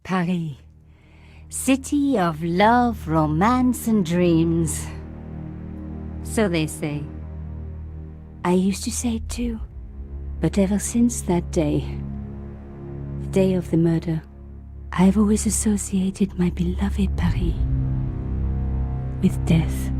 Paris. City of love, romance and dreams. So they say. I used to say it too. But ever since that day, the day of the murder, I've always associated my beloved Paris with death.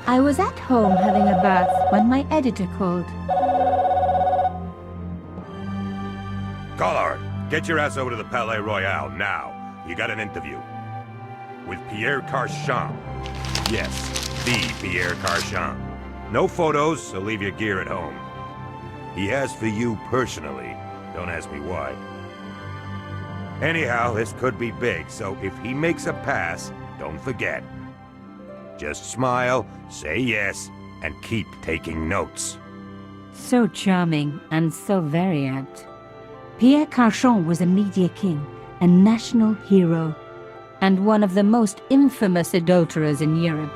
I was at home having a bath when my editor called. Collard, get your ass over to the Palais Royal now. You got an interview. With Pierre Carchon. Yes, the Pierre Carchon. No photos, so leave your gear at home. He asked for you personally. Don't ask me why. Anyhow, this could be big, so if he makes a pass, don't forget. Just smile, say yes, and keep taking notes. So charming and so very apt. Pierre Carchon was a media king, a national hero, and one of the most infamous adulterers in Europe.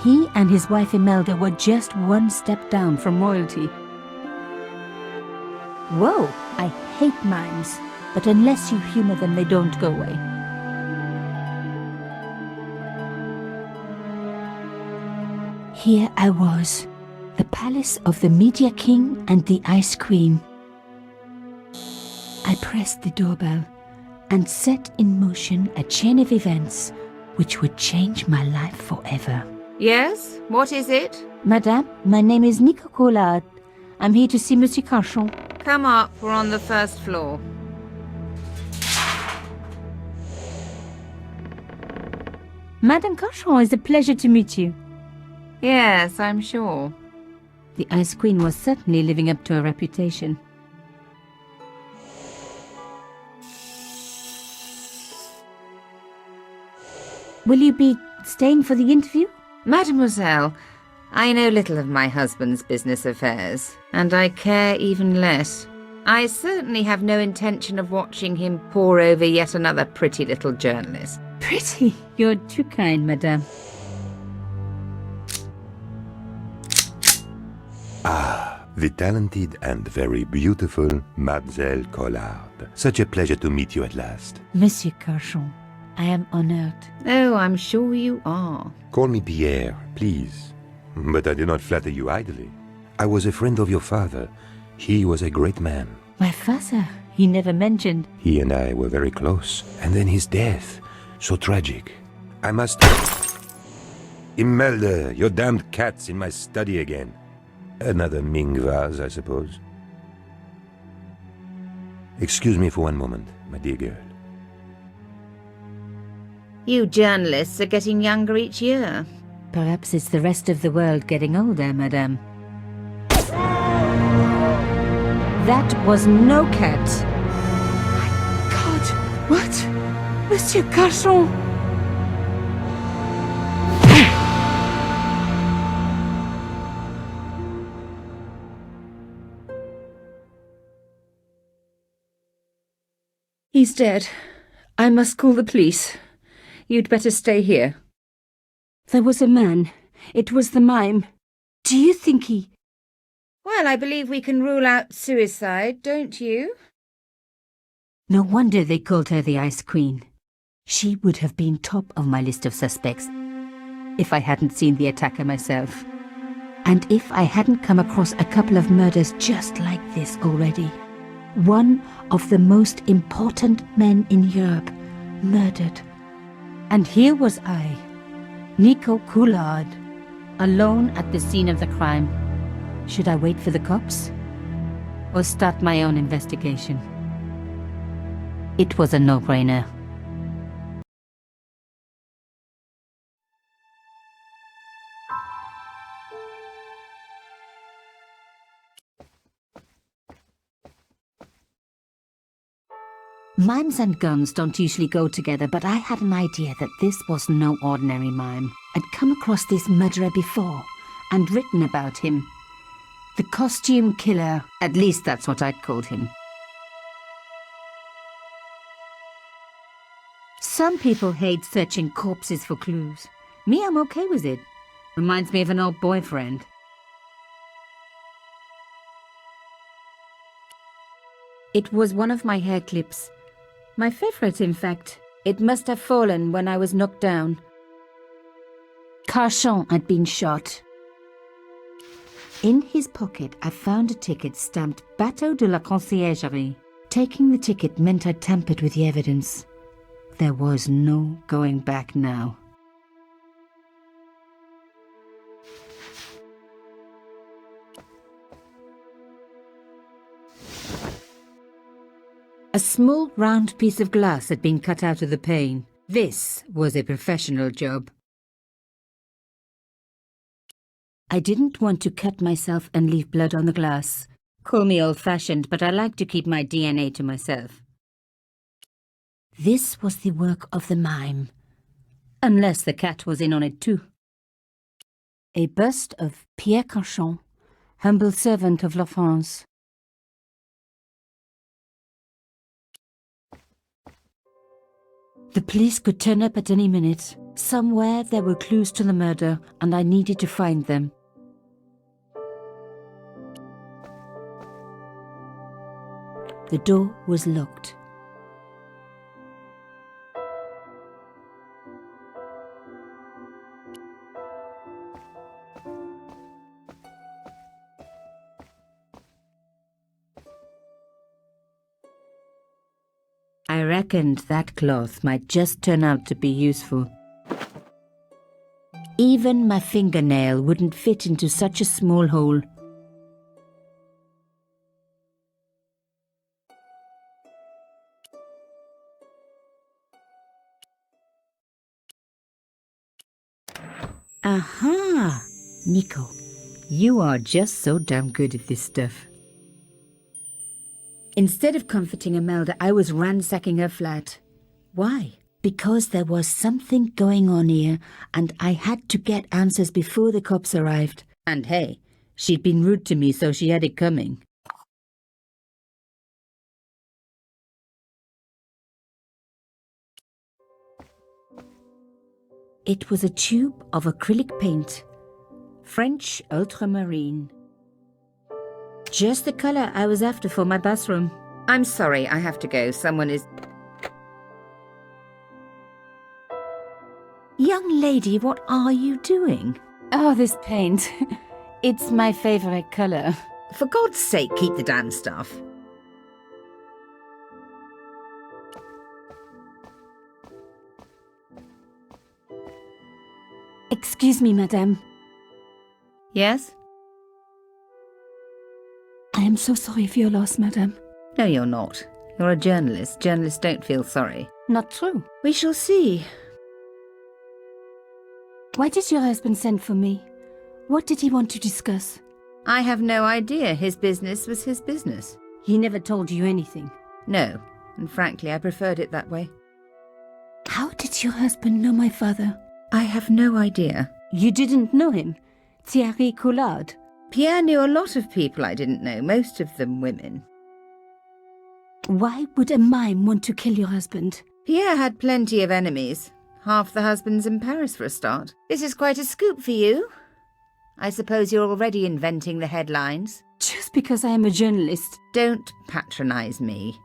He and his wife Imelda were just one step down from royalty. Whoa, I hate mimes, but unless you humor them, they don't go away. Here I was, the palace of the Media King and the Ice Queen. I pressed the doorbell and set in motion a chain of events which would change my life forever. Yes? What is it? Madame, my name is Nico. I'm here to see Monsieur Carchon. Come up, we're on the first floor. Madame Carchon, it's a pleasure to meet you. Yes, I'm sure. The Ice Queen was certainly living up to her reputation. Will you be staying for the interview? Mademoiselle, I know little of my husband's business affairs, and I care even less. I certainly have no intention of watching him pore over yet another pretty little journalist. Pretty? You're too kind, madame. Ah, the talented and very beautiful Mademoiselle Collard. Such a pleasure to meet you at last. Monsieur Carchon, I am honored. Oh, I'm sure you are. Call me Pierre, please. But I do not flatter you idly. I was a friend of your father. He was a great man. My father, he never mentioned. He and I were very close. And then his death, so tragic. I must... Imelda, your damned cat's in my study again. Another Ming vase, I suppose. Excuse me for one moment, my dear girl. You journalists are getting younger each year. Perhaps it's the rest of the world getting older, madame. That was no cat. My God, what? Monsieur Carchon! He's dead. I must call the police. You'd better stay here. There was a man. It was the mime. Do you think he... Well, I believe we can rule out suicide, don't you? No wonder they called her the Ice Queen. She would have been top of my list of suspects if I hadn't seen the attacker myself. And if I hadn't come across a couple of murders just like this already. One of the most important men in Europe murdered And here was I, Nico Coulard, alone at the scene of the crime. Should I wait for the cops? Or start my own investigation? It was a no-brainer. Mimes and guns don't usually go together, but I had an idea that this was no ordinary mime. I'd come across this murderer before, and written about him. The costume killer, at least that's what I'd called him. Some people hate searching corpses for clues. Me, I'm okay with it. Reminds me of an old boyfriend. It was one of my hair clips. My favorite, in fact. It must have fallen when I was knocked down. Carchon had been shot. In his pocket, I found a ticket stamped Bateau de la Conciergerie. Taking the ticket meant I tampered with the evidence. There was no going back now. A small round piece of glass had been cut out of the pane. This was a professional job. I didn't want to cut myself and leave blood on the glass. Call me old-fashioned, but I like to keep my DNA to myself. This was the work of the mime. Unless the cat was in on it too. A bust of Pierre Carchon, humble servant of La France. The police could turn up at any minute. Somewhere there were clues to the murder, and I needed to find them. The door was locked. I reckoned that cloth might just turn out to be useful. Even my fingernail wouldn't fit into such a small hole. Aha! Nico, you are just so damn good at this stuff. Instead of comforting Imelda, I was ransacking her flat. Why? Because there was something going on here, and I had to get answers before the cops arrived. And hey, she'd been rude to me, so she had it coming. It was a tube of acrylic paint. French ultramarine. Just the color I was after for my bathroom. I'm sorry, I have to go. Someone is... Young lady, what are you doing? Oh, this paint. It's my favorite color. For God's sake, keep the damn stuff. Excuse me, madame. Yes? I am so sorry for your loss, madame. No, you're not. You're a journalist. Journalists don't feel sorry. Not true. We shall see. Why did your husband send for me? What did he want to discuss? I have no idea. His business was his business. He never told you anything. No, and frankly, I preferred it that way. How did your husband know my father? I have no idea. You didn't know him? Thierry Coulard? Pierre knew a lot of people I didn't know, most of them women. Why would a mime want to kill your husband? Pierre had plenty of enemies. Half the husbands in Paris for a start. This is quite a scoop for you. I suppose you're already inventing the headlines. Just because I am a journalist. Don't patronise me.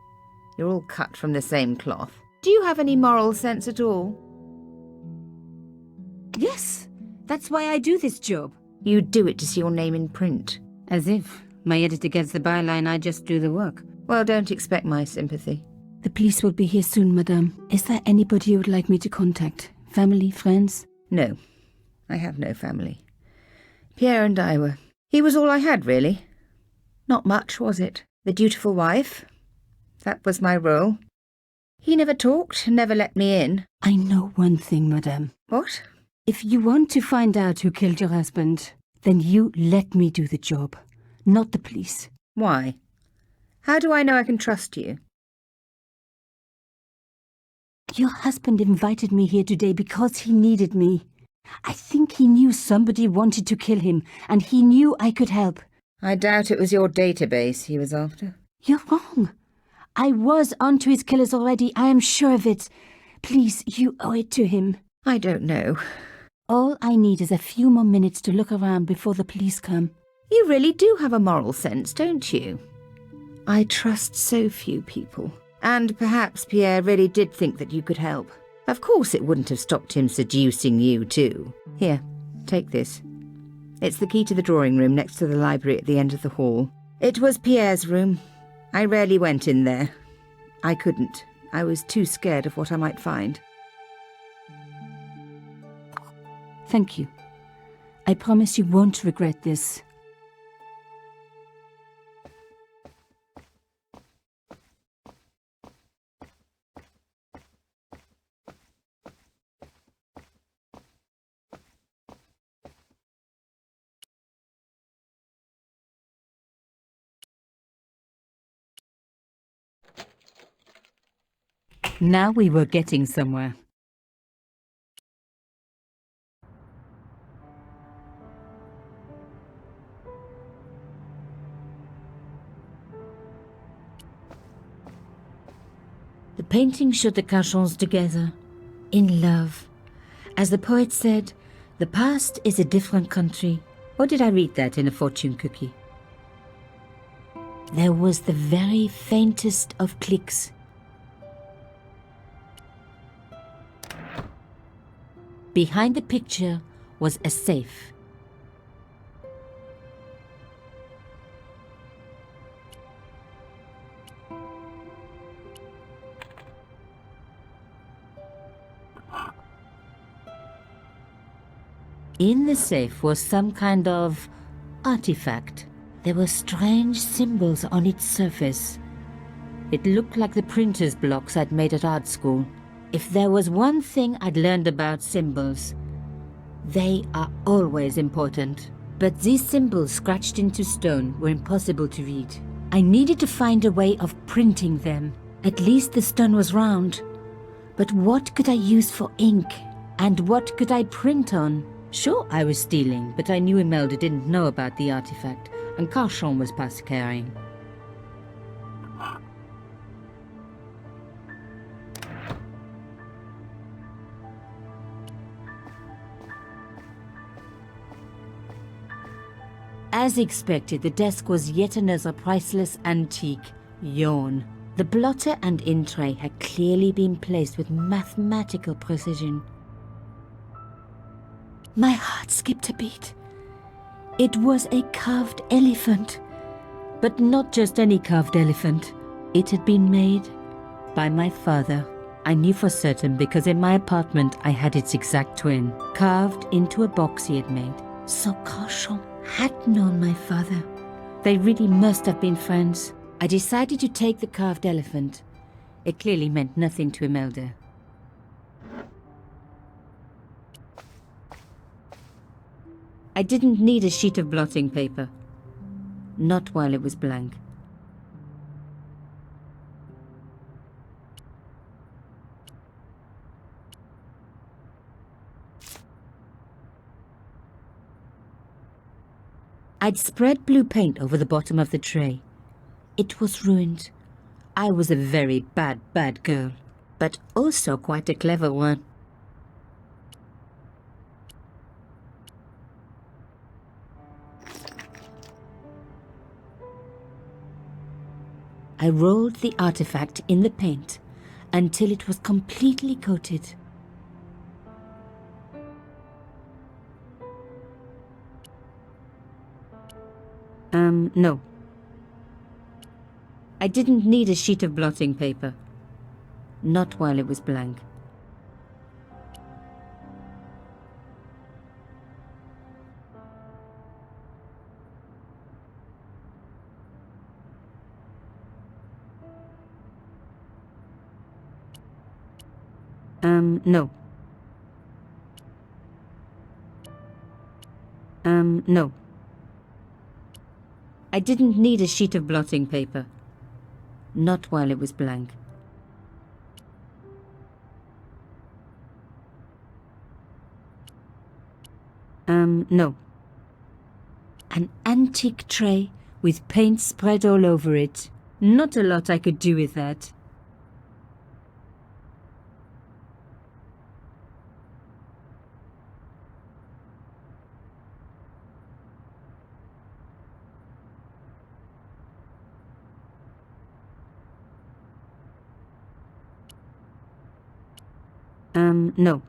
You're all cut from the same cloth. Do you have any moral sense at all? Yes, that's why I do this job. You do it to see your name in print. As if my editor gets the byline, I just do the work. Well, don't expect my sympathy. The police will be here soon, madame. Is there anybody you would like me to contact? Family, friends? No, I have no family. Pierre and I were... He was all I had, really. Not much, was it? The dutiful wife. That was my role. He never talked, never let me in. I know one thing, madame. What? If you want to find out who killed your husband, then you let me do the job, not the police. Why? How do I know I can trust you? Your husband invited me here today because he needed me. I think he knew somebody wanted to kill him, and he knew I could help. I doubt it was your database he was after. You're wrong. I was onto his killers already, I am sure of it. Please, you owe it to him. I don't know. All I need is a few more minutes to look around before the police come. You really do have a moral sense, don't you? I trust so few people. And perhaps Pierre really did think that you could help. Of course it wouldn't have stopped him seducing you too. Here, take this. It's the key to the drawing room next to the library at the end of the hall. It was Pierre's room. I rarely went in there. I couldn't. I was too scared of what I might find. Thank you. I promise you won't regret this. Now we were getting somewhere. The painting showed the Carchons together, in love. As the poet said, the past is a different country. Or did I read that in a fortune cookie? There was the very faintest of clicks. Behind the picture was a safe. In the safe was some kind of artifact. There were strange symbols on its surface. It looked like the printer's blocks I'd made at art school. If there was one thing I'd learned about symbols, they are always important. But these symbols scratched into stone were impossible to read. I needed to find a way of printing them. At least the stone was round. But what could I use for ink? And what could I print on? Sure, I was stealing, but I knew Imelda didn't know about the artifact, and Carchon was past caring. As expected, the desk was yet another priceless antique. Yawn. The blotter and in tray had clearly been placed with mathematical precision. My heart skipped a beat. It was a carved elephant. But not just any carved elephant. It had been made by my father. I knew for certain because in my apartment I had its exact twin, carved into a box he had made. So Carchon had known my father. They really must have been friends. I decided to take the carved elephant. It clearly meant nothing to Imelda. I didn't need a sheet of blotting paper. Not while it was blank. I'd spread blue paint over the bottom of the tray. It was ruined. I was a very bad girl, but also quite a clever one. I rolled the artifact in the paint until it was completely coated. No. I didn't need a sheet of blotting paper. Not while it was blank. No. No. I didn't need a sheet of blotting paper. Not while it was blank. No. An antique tray with paint spread all over it. Not a lot I could do with that. No.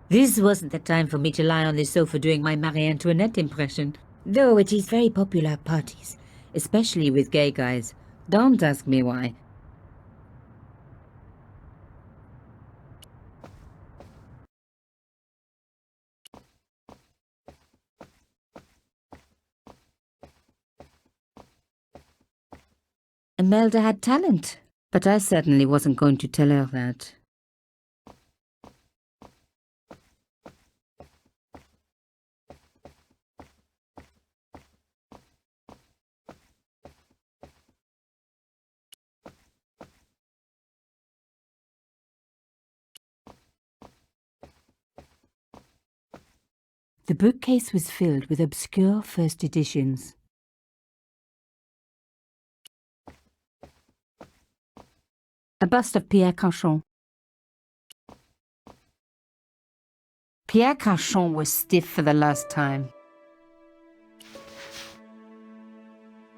This wasn't the time for me to lie on the sofa doing my Marie Antoinette impression, though it is very popular at parties, especially with gay guys. Don't ask me why. Imelda had talent, but I certainly wasn't going to tell her that. The bookcase was filled with obscure first editions. A bust of Pierre Carchon. Pierre Carchon was stiff for the last time.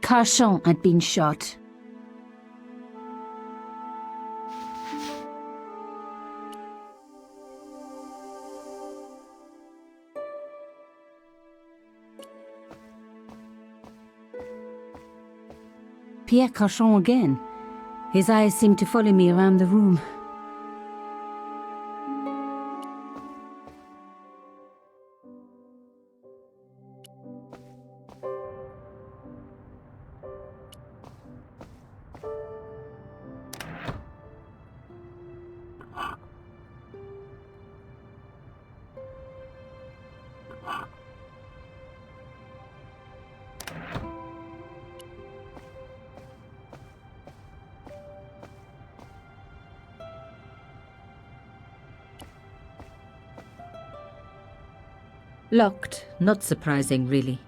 Carchon had been shot. Pierre Carchon again. His eyes seemed to follow me around the room. Locked. Not surprising, really.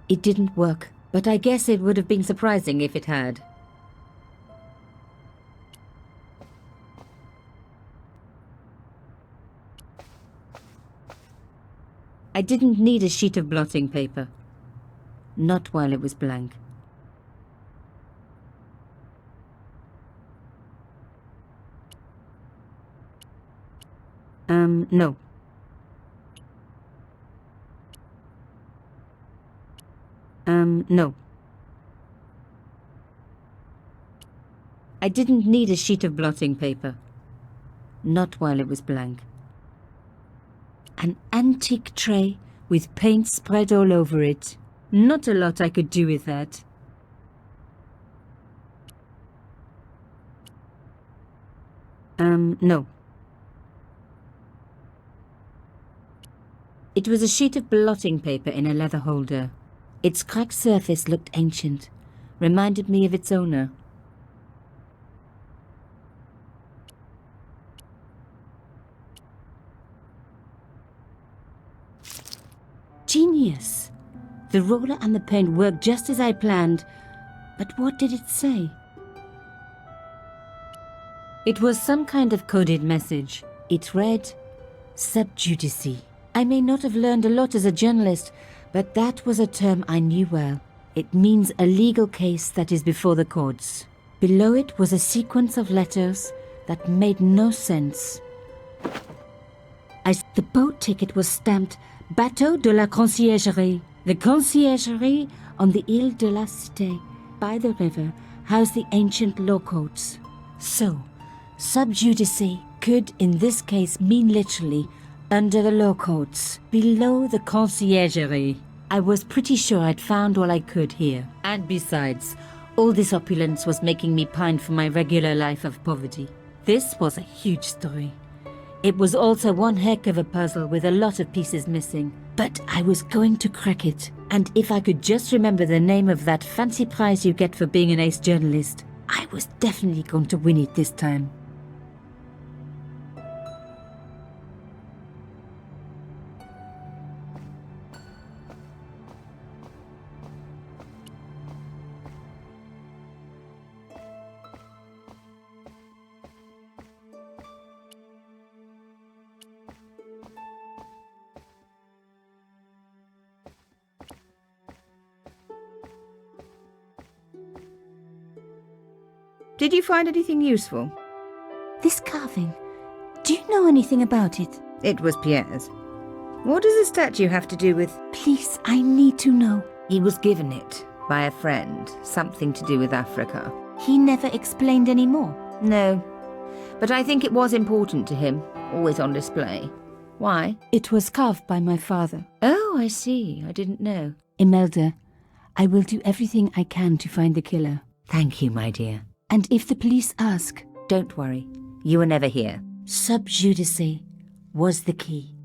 It didn't work, but I guess it would have been surprising if it had. I didn't need a sheet of blotting paper. Not while it was blank. No. No. I didn't need a sheet of blotting paper. Not while it was blank. An antique tray with paint spread all over it. Not a lot I could do with that. No. It was a sheet of blotting paper in a leather holder. Its cracked surface looked ancient, reminded me of its owner. Genius! The roller and the paint worked just as I planned, but what did it say? It was some kind of coded message. It read, "Sub judice." I may not have learned a lot as a journalist, but that was a term I knew well. It means a legal case that is before the courts. Below it was a sequence of letters that made no sense. The boat ticket was stamped Bateau de la Conciergerie. The conciergerie on the Ile de la Cité, by the river, housed the ancient law courts. So, sub judice could, in this case, mean literally under the law courts, below the conciergerie. I was pretty sure I'd found all I could here. And besides, all this opulence was making me pine for my regular life of poverty. This was a huge story. It was also one heck of a puzzle with a lot of pieces missing. But I was going to crack it. And if I could just remember the name of that fancy prize you get for being an ace journalist, I was definitely going to win it this time. Did you find anything useful? This carving, do you know anything about it? It was Pierre's. What does the statue have to do with... Please, I need to know. He was given it by a friend, something to do with Africa. He never explained any more. No, but I think it was important to him, always on display. Why? It was carved by my father. Oh, I see. I didn't know. Imelda, I will do everything I can to find the killer. Thank you, my dear. And if the police ask, Don't worry. You were never here. sub judice was the key.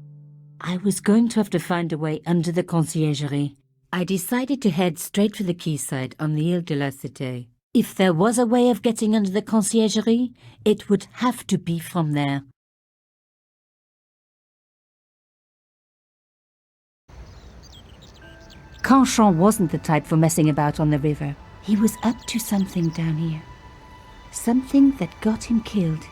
I was going to have to find a way under the conciergerie. I decided to head straight for the quayside on the Ile de la Cité. If there was a way of getting under the conciergerie, it would have to be from there. Carchon wasn't the type for messing about on the river. He was up to something down here. Something that got him killed.